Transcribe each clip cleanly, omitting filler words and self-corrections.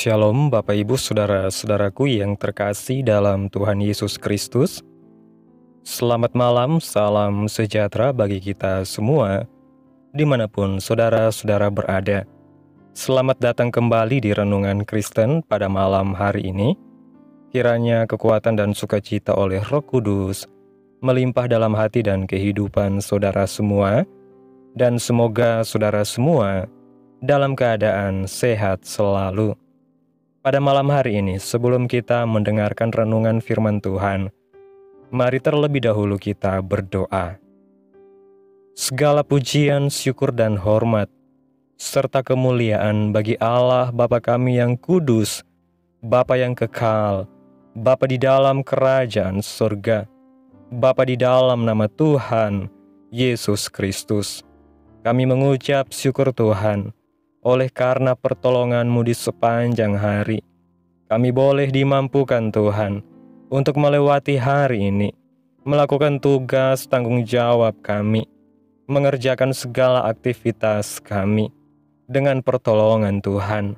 Shalom Bapak Ibu Saudara-saudaraku yang terkasih dalam Tuhan Yesus Kristus. Selamat malam, salam sejahtera bagi kita semua, dimanapun saudara-saudara berada. Selamat datang kembali di Renungan Kristen pada malam hari ini. Kiranya kekuatan dan sukacita oleh Roh Kudus melimpah dalam hati dan kehidupan saudara semua, dan semoga saudara semua dalam keadaan sehat selalu. Pada malam hari ini, sebelum kita mendengarkan renungan firman Tuhan, mari terlebih dahulu kita berdoa. Segala pujian, syukur, dan hormat, serta kemuliaan bagi Allah Bapa kami yang kudus, Bapa yang kekal, Bapa di dalam kerajaan surga, Bapa di dalam nama Tuhan Yesus Kristus. Kami mengucap syukur Tuhan, oleh karena pertolongan-Mu di sepanjang hari, kami boleh dimampukan Tuhan untuk melewati hari ini, melakukan tugas tanggung jawab kami, mengerjakan segala aktivitas kami dengan pertolongan Tuhan.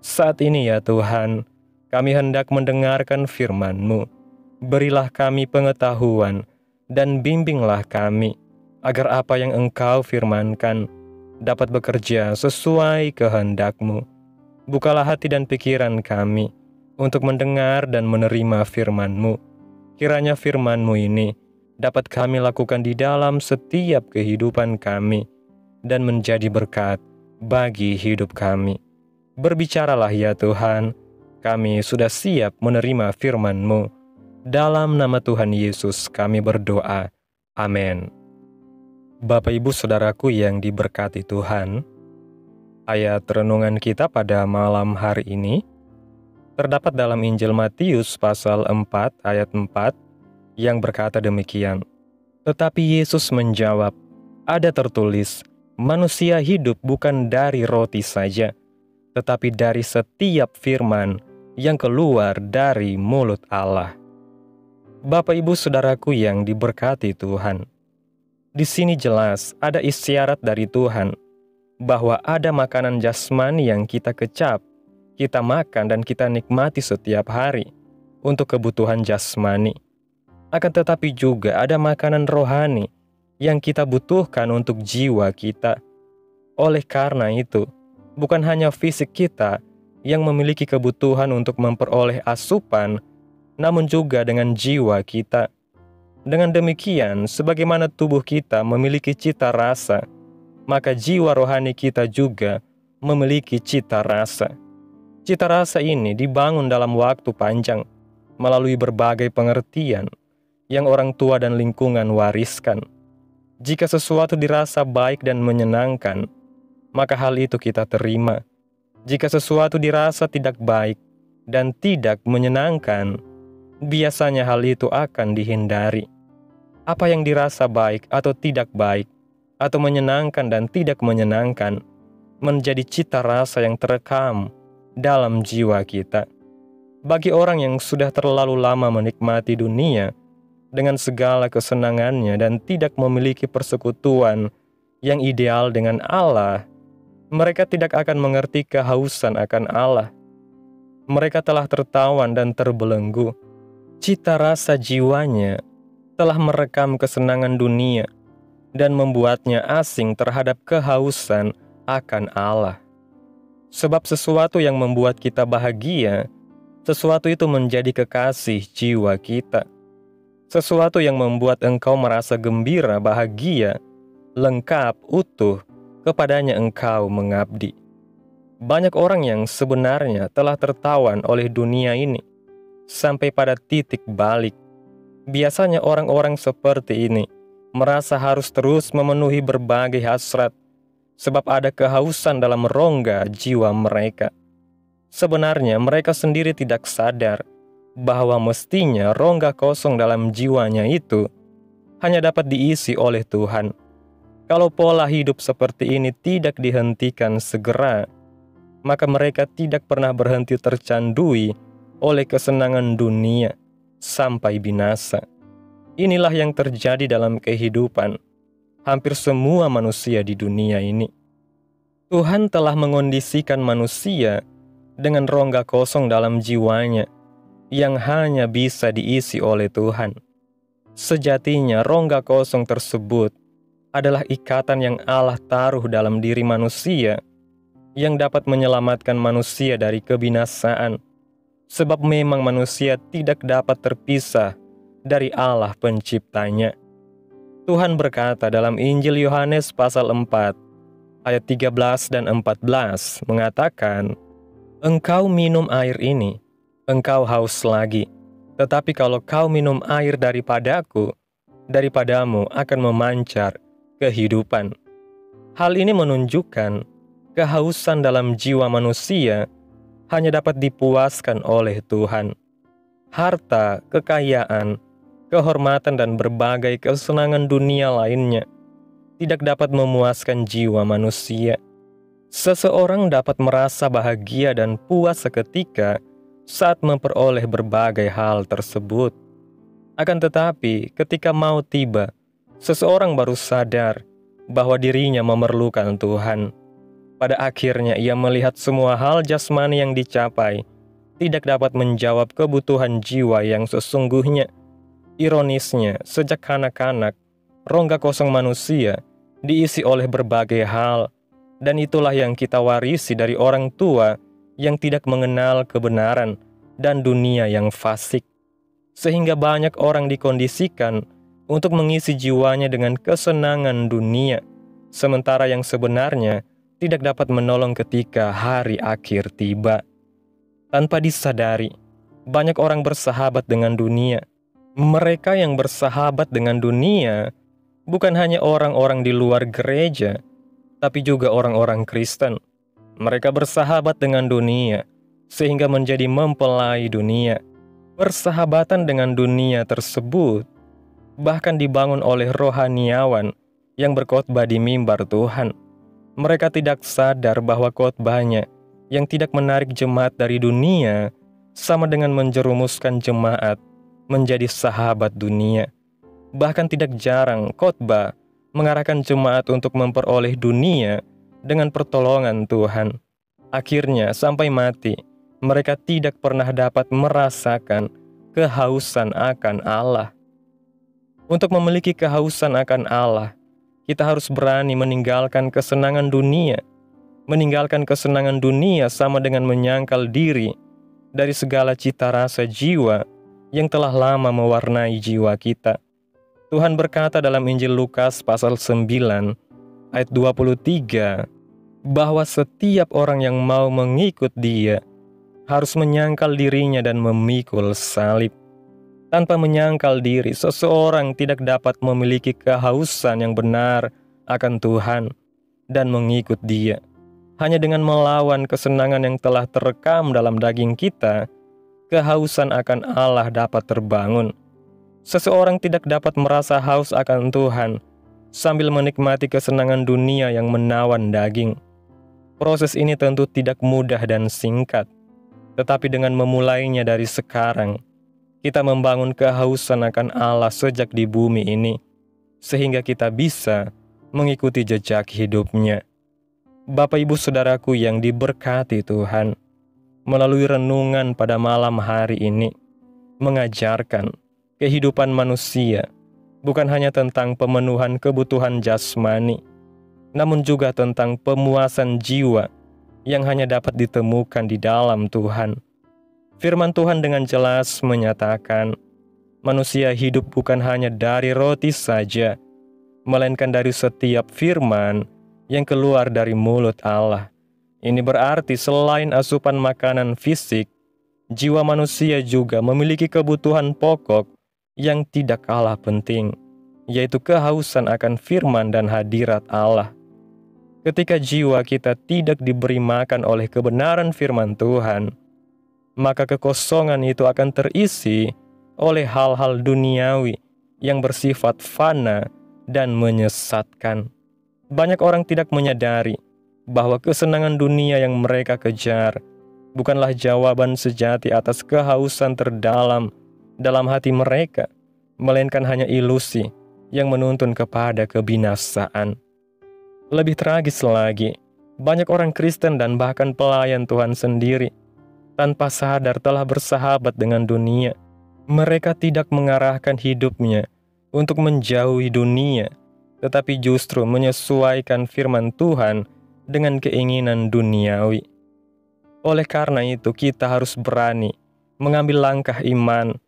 Saat ini ya Tuhan, kami hendak mendengarkan firman-Mu. Berilah kami pengetahuan dan bimbinglah kami, agar apa yang Engkau firmankan dapat bekerja sesuai kehendak-Mu. Bukalah hati dan pikiran kami untuk mendengar dan menerima firman-Mu. Kiranya firman-Mu ini dapat kami lakukan di dalam setiap kehidupan kami dan menjadi berkat bagi hidup kami. Berbicaralah ya Tuhan, kami sudah siap menerima firman-Mu. Dalam nama Tuhan Yesus kami berdoa. Amin. Bapak Ibu Saudaraku yang diberkati Tuhan, ayat renungan kita pada malam hari ini terdapat dalam Injil Matius pasal 4 ayat 4 yang berkata demikian. Tetapi Yesus menjawab, ada tertulis, manusia hidup bukan dari roti saja, tetapi dari setiap firman yang keluar dari mulut Allah. Bapak Ibu Saudaraku yang diberkati Tuhan, di sini jelas ada isyarat dari Tuhan bahwa ada makanan jasmani yang kita kecap, kita makan dan kita nikmati setiap hari untuk kebutuhan jasmani. Akan tetapi juga ada makanan rohani yang kita butuhkan untuk jiwa kita. Oleh karena itu, bukan hanya fisik kita yang memiliki kebutuhan untuk memperoleh asupan, namun juga dengan jiwa kita. Dengan demikian, sebagaimana tubuh kita memiliki cita rasa, maka jiwa rohani kita juga memiliki cita rasa. Cita rasa ini dibangun dalam waktu panjang, melalui berbagai pengertian yang orang tua dan lingkungan wariskan. Jika sesuatu dirasa baik dan menyenangkan, maka hal itu kita terima. Jika sesuatu dirasa tidak baik dan tidak menyenangkan, biasanya hal itu akan dihindari. Apa yang dirasa baik atau tidak baik, atau menyenangkan dan tidak menyenangkan, menjadi cita rasa yang terekam dalam jiwa kita. Bagi orang yang sudah terlalu lama menikmati dunia dengan segala kesenangannya dan tidak memiliki persekutuan yang ideal dengan Allah, mereka tidak akan mengerti kehausan akan Allah. Mereka telah tertawan dan terbelenggu. Cita rasa jiwanya telah merekam kesenangan dunia dan membuatnya asing terhadap kehausan akan Allah. Sebab sesuatu yang membuat kita bahagia, sesuatu itu menjadi kekasih jiwa kita. Sesuatu yang membuat engkau merasa gembira, bahagia, lengkap, utuh, kepadanya engkau mengabdi. Banyak orang yang sebenarnya telah tertawan oleh dunia ini sampai pada titik balik. Biasanya orang-orang seperti ini merasa harus terus memenuhi berbagai hasrat, sebab ada kehausan dalam rongga jiwa mereka. Sebenarnya mereka sendiri tidak sadar bahwa mestinya rongga kosong dalam jiwanya itu hanya dapat diisi oleh Tuhan. Kalau pola hidup seperti ini tidak dihentikan segera, maka mereka tidak pernah berhenti tercandui oleh kesenangan dunia sampai binasa. Inilah yang terjadi dalam kehidupan hampir semua manusia di dunia ini. Tuhan telah mengondisikan manusia dengan rongga kosong dalam jiwanya yang hanya bisa diisi oleh Tuhan. Sejatinya rongga kosong tersebut adalah ikatan yang Allah taruh dalam diri manusia yang dapat menyelamatkan manusia dari kebinasaan, sebab memang manusia tidak dapat terpisah dari Allah penciptanya. Tuhan berkata dalam Injil Yohanes pasal 4 ayat 13 dan 14 mengatakan, "Engkau minum air ini, engkau haus lagi. Tetapi kalau kau minum air daripadaku, daripadamu akan memancar kehidupan." Hal ini menunjukkan kehausan dalam jiwa manusia hanya dapat dipuaskan oleh Tuhan. Harta, kekayaan, kehormatan, dan berbagai kesenangan dunia lainnya tidak dapat memuaskan jiwa manusia. Seseorang dapat merasa bahagia dan puas seketika saat memperoleh berbagai hal tersebut. Akan tetapi, ketika maut tiba, seseorang baru sadar bahwa dirinya memerlukan Tuhan. Pada akhirnya ia melihat semua hal jasmani yang dicapai tidak dapat menjawab kebutuhan jiwa yang sesungguhnya. Ironisnya, sejak kanak-kanak, rongga kosong manusia diisi oleh berbagai hal, dan itulah yang kita warisi dari orang tua yang tidak mengenal kebenaran dan dunia yang fasik. Sehingga banyak orang dikondisikan untuk mengisi jiwanya dengan kesenangan dunia, sementara yang sebenarnya tidak dapat menolong ketika hari akhir tiba. Tanpa disadari, banyak orang bersahabat dengan dunia. Mereka yang bersahabat dengan dunia bukan hanya orang-orang di luar gereja, tapi juga orang-orang Kristen. Mereka bersahabat dengan dunia, sehingga menjadi mempelai dunia. Persahabatan dengan dunia tersebut bahkan dibangun oleh rohaniawan yang berkhotbah di mimbar Tuhan. Mereka tidak sadar bahwa khotbahnya yang tidak menarik jemaat dari dunia sama dengan menjerumuskan jemaat menjadi sahabat dunia. Bahkan tidak jarang khotbah mengarahkan jemaat untuk memperoleh dunia dengan pertolongan Tuhan. Akhirnya sampai mati, mereka tidak pernah dapat merasakan kehausan akan Allah. Untuk memiliki kehausan akan Allah, kita harus berani meninggalkan kesenangan dunia. Meninggalkan kesenangan dunia sama dengan menyangkal diri dari segala cita rasa jiwa yang telah lama mewarnai jiwa kita. Tuhan berkata dalam Injil Lukas pasal 9 ayat 23 bahwa setiap orang yang mau mengikut Dia harus menyangkal dirinya dan memikul salib. Tanpa menyangkal diri, seseorang tidak dapat memiliki kehausan yang benar akan Tuhan dan mengikut Dia. Hanya dengan melawan kesenangan yang telah terekam dalam daging kita, kehausan akan Allah dapat terbangun. Seseorang tidak dapat merasa haus akan Tuhan sambil menikmati kesenangan dunia yang menawan daging. Proses ini tentu tidak mudah dan singkat, tetapi dengan memulainya dari sekarang, kita membangun kehausan akan Allah sejak di bumi ini, sehingga kita bisa mengikuti jejak hidupnya. Bapak Ibu Saudaraku yang diberkati Tuhan, melalui renungan pada malam hari ini, mengajarkan kehidupan manusia bukan hanya tentang pemenuhan kebutuhan jasmani, namun juga tentang pemuasan jiwa yang hanya dapat ditemukan di dalam Tuhan. Firman Tuhan dengan jelas menyatakan, manusia hidup bukan hanya dari roti saja, melainkan dari setiap firman yang keluar dari mulut Allah. Ini berarti selain asupan makanan fisik, jiwa manusia juga memiliki kebutuhan pokok yang tidak kalah penting, yaitu kehausan akan firman dan hadirat Allah. Ketika jiwa kita tidak diberi makan oleh kebenaran firman Tuhan, maka kekosongan itu akan terisi oleh hal-hal duniawi yang bersifat fana dan menyesatkan. Banyak orang tidak menyadari bahwa kesenangan dunia yang mereka kejar bukanlah jawaban sejati atas kehausan terdalam dalam hati mereka, melainkan hanya ilusi yang menuntun kepada kebinasaan. Lebih tragis lagi, banyak orang Kristen dan bahkan pelayan Tuhan sendiri tanpa sadar telah bersahabat dengan dunia. Mereka tidak mengarahkan hidupnya untuk menjauhi dunia, tetapi justru menyesuaikan firman Tuhan dengan keinginan duniawi. Oleh karena itu, kita harus berani mengambil langkah iman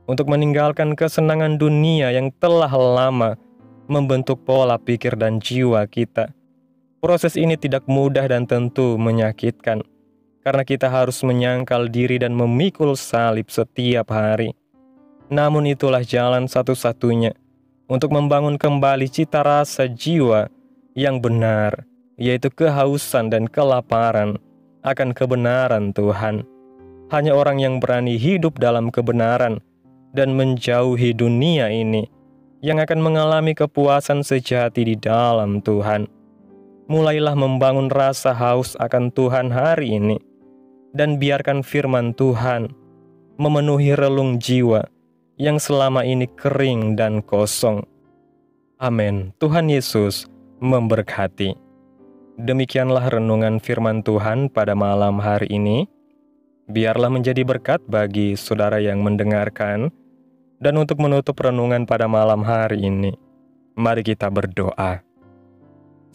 untuk meninggalkan kesenangan dunia yang telah lama membentuk pola pikir dan jiwa kita. Proses ini tidak mudah dan tentu menyakitkan, karena kita harus menyangkal diri dan memikul salib setiap hari. Namun itulah jalan satu-satunya untuk membangun kembali cita rasa jiwa yang benar, yaitu kehausan dan kelaparan akan kebenaran Tuhan. Hanya orang yang berani hidup dalam kebenaran dan menjauhi dunia ini yang akan mengalami kepuasan sejati di dalam Tuhan. Mulailah membangun rasa haus akan Tuhan hari ini, dan biarkan firman Tuhan memenuhi relung jiwa yang selama ini kering dan kosong. Amin. Tuhan Yesus memberkati. Demikianlah renungan firman Tuhan pada malam hari ini. Biarlah menjadi berkat bagi saudara yang mendengarkan. Dan untuk menutup renungan pada malam hari ini, mari kita berdoa.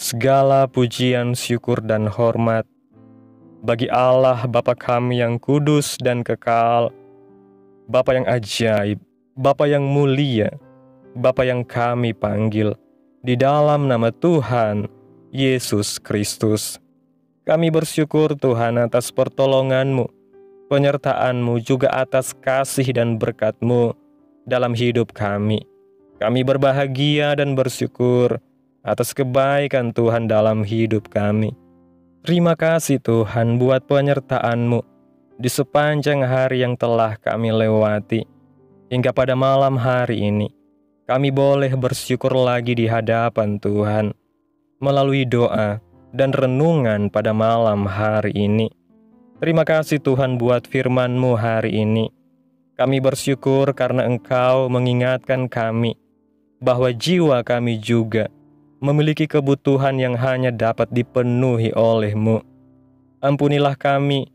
Segala pujian, syukur, dan hormat bagi Allah Bapa kami yang kudus dan kekal, Bapa yang ajaib, Bapa yang mulia, Bapa yang kami panggil di dalam nama Tuhan Yesus Kristus. Kami bersyukur Tuhan atas pertolongan-Mu, penyertaan-Mu, juga atas kasih dan berkat-Mu dalam hidup kami. Kami berbahagia dan bersyukur atas kebaikan Tuhan dalam hidup kami. Terima kasih Tuhan buat penyertaan-Mu di sepanjang hari yang telah kami lewati. Hingga pada malam hari ini, kami boleh bersyukur lagi di hadapan Tuhan melalui doa dan renungan pada malam hari ini. Terima kasih Tuhan buat firman-Mu hari ini. Kami bersyukur karena Engkau mengingatkan kami bahwa jiwa kami juga memiliki kebutuhan yang hanya dapat dipenuhi oleh-Mu. Ampunilah kami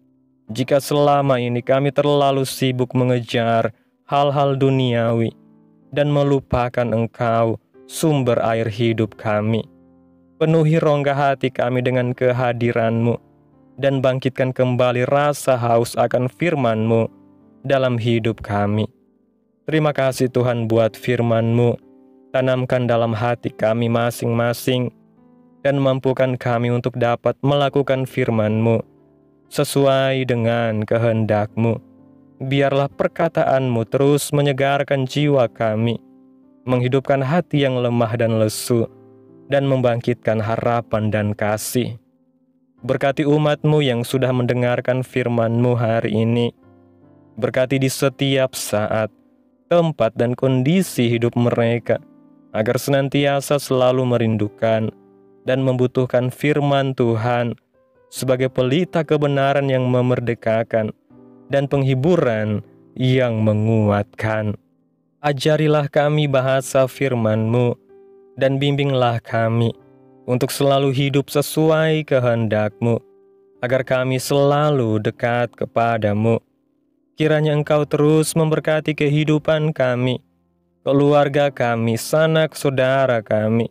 jika selama ini kami terlalu sibuk mengejar hal-hal duniawi dan melupakan Engkau, sumber air hidup kami. Penuhi rongga hati kami dengan kehadiran-Mu dan bangkitkan kembali rasa haus akan firman-Mu dalam hidup kami. Terima kasih Tuhan buat firman-Mu. Tanamkan dalam hati kami masing-masing dan mampukan kami untuk dapat melakukan firman-Mu sesuai dengan kehendak-Mu. Biarlah perkataan-Mu terus menyegarkan jiwa kami, menghidupkan hati yang lemah dan lesu, dan membangkitkan harapan dan kasih. Berkati umat-Mu yang sudah mendengarkan firman-Mu hari ini. Berkati di setiap saat, tempat, dan kondisi hidup mereka, agar senantiasa selalu merindukan dan membutuhkan firman Tuhan sebagai pelita kebenaran yang memerdekakan dan penghiburan yang menguatkan. Ajarilah kami bahasa firman-Mu dan bimbinglah kami untuk selalu hidup sesuai kehendak-Mu, agar kami selalu dekat kepada-Mu. Kiranya Engkau terus memberkati kehidupan kami, keluarga kami, sanak saudara kami,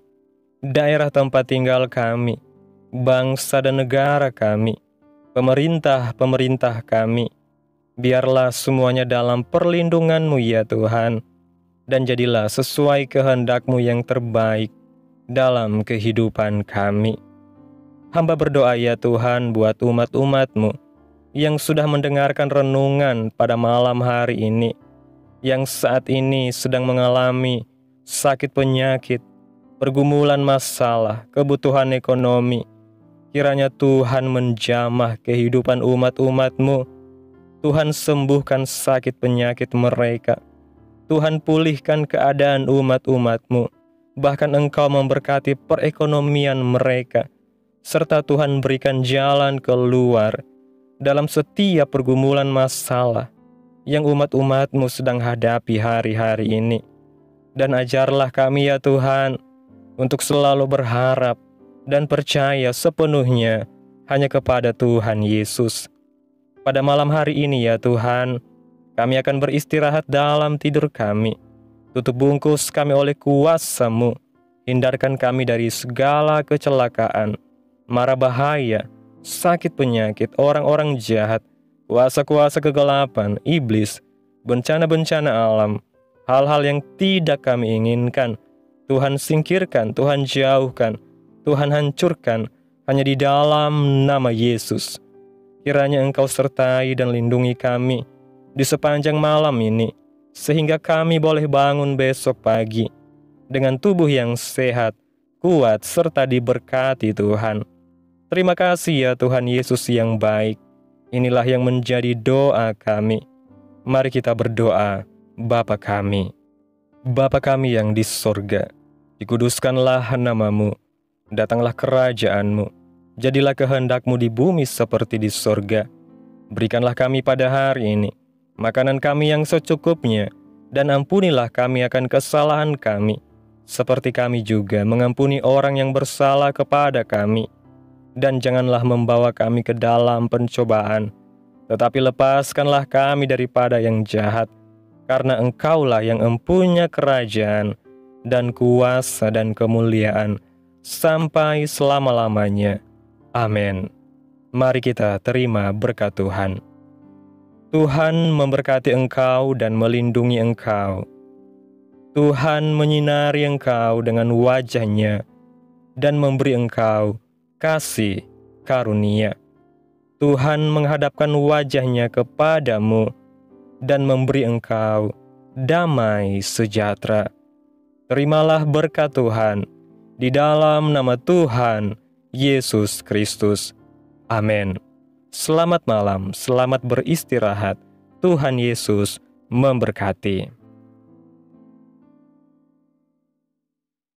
daerah tempat tinggal kami, bangsa dan negara kami, pemerintah-pemerintah kami. Biarlah semuanya dalam perlindungan-Mu ya Tuhan, dan jadilah sesuai kehendak-Mu yang terbaik dalam kehidupan kami. Hamba berdoa ya Tuhan buat umat-umat-Mu yang sudah mendengarkan renungan pada malam hari ini, yang saat ini sedang mengalami sakit penyakit, pergumulan masalah, kebutuhan ekonomi. Kiranya Tuhan menjamah kehidupan umat-umat-Mu. Tuhan sembuhkan sakit penyakit mereka. Tuhan pulihkan keadaan umat-umat-Mu. Bahkan Engkau memberkati perekonomian mereka, serta Tuhan berikan jalan keluar dalam setiap pergumulan masalah yang umat-umat-Mu sedang hadapi hari-hari ini. Dan ajarlah kami ya Tuhan, untuk selalu berharap dan percaya sepenuhnya hanya kepada Tuhan Yesus. Pada malam hari ini ya Tuhan, kami akan beristirahat dalam tidur kami. Tutup bungkus kami oleh kuasa-Mu. Hindarkan kami dari segala kecelakaan, mara bahaya, sakit penyakit, orang-orang jahat, kuasa-kuasa kegelapan, iblis, bencana-bencana alam, hal-hal yang tidak kami inginkan. Tuhan singkirkan, Tuhan jauhkan, Tuhan hancurkan, hanya di dalam nama Yesus. Kiranya Engkau sertai dan lindungi kami di sepanjang malam ini, sehingga kami boleh bangun besok pagi dengan tubuh yang sehat, kuat, serta diberkati Tuhan. Terima kasih ya Tuhan Yesus yang baik. Inilah yang menjadi doa kami. Mari kita berdoa. Bapa kami. Bapa kami yang di sorga, dikuduskanlah nama-Mu. Datanglah kerajaan-Mu. Jadilah kehendak-Mu di bumi seperti di sorga. Berikanlah kami pada hari ini makanan kami yang secukupnya, dan ampunilah kami akan kesalahan kami, seperti kami juga mengampuni orang yang bersalah kepada kami. Dan janganlah membawa kami ke dalam pencobaan, tetapi lepaskanlah kami daripada yang jahat, karena Engkaulah yang empunya kerajaan, dan kuasa dan kemuliaan, sampai selama-lamanya. Amin. Mari kita terima berkat Tuhan. Tuhan memberkati engkau dan melindungi engkau. Tuhan menyinari engkau dengan wajah-Nya dan memberi engkau kasih karunia. Tuhan menghadapkan wajah-Nya kepadamu dan memberi engkau damai sejahtera. Terimalah berkat Tuhan di dalam nama Tuhan Yesus Kristus. Amin. Selamat malam, selamat beristirahat. Tuhan Yesus memberkati.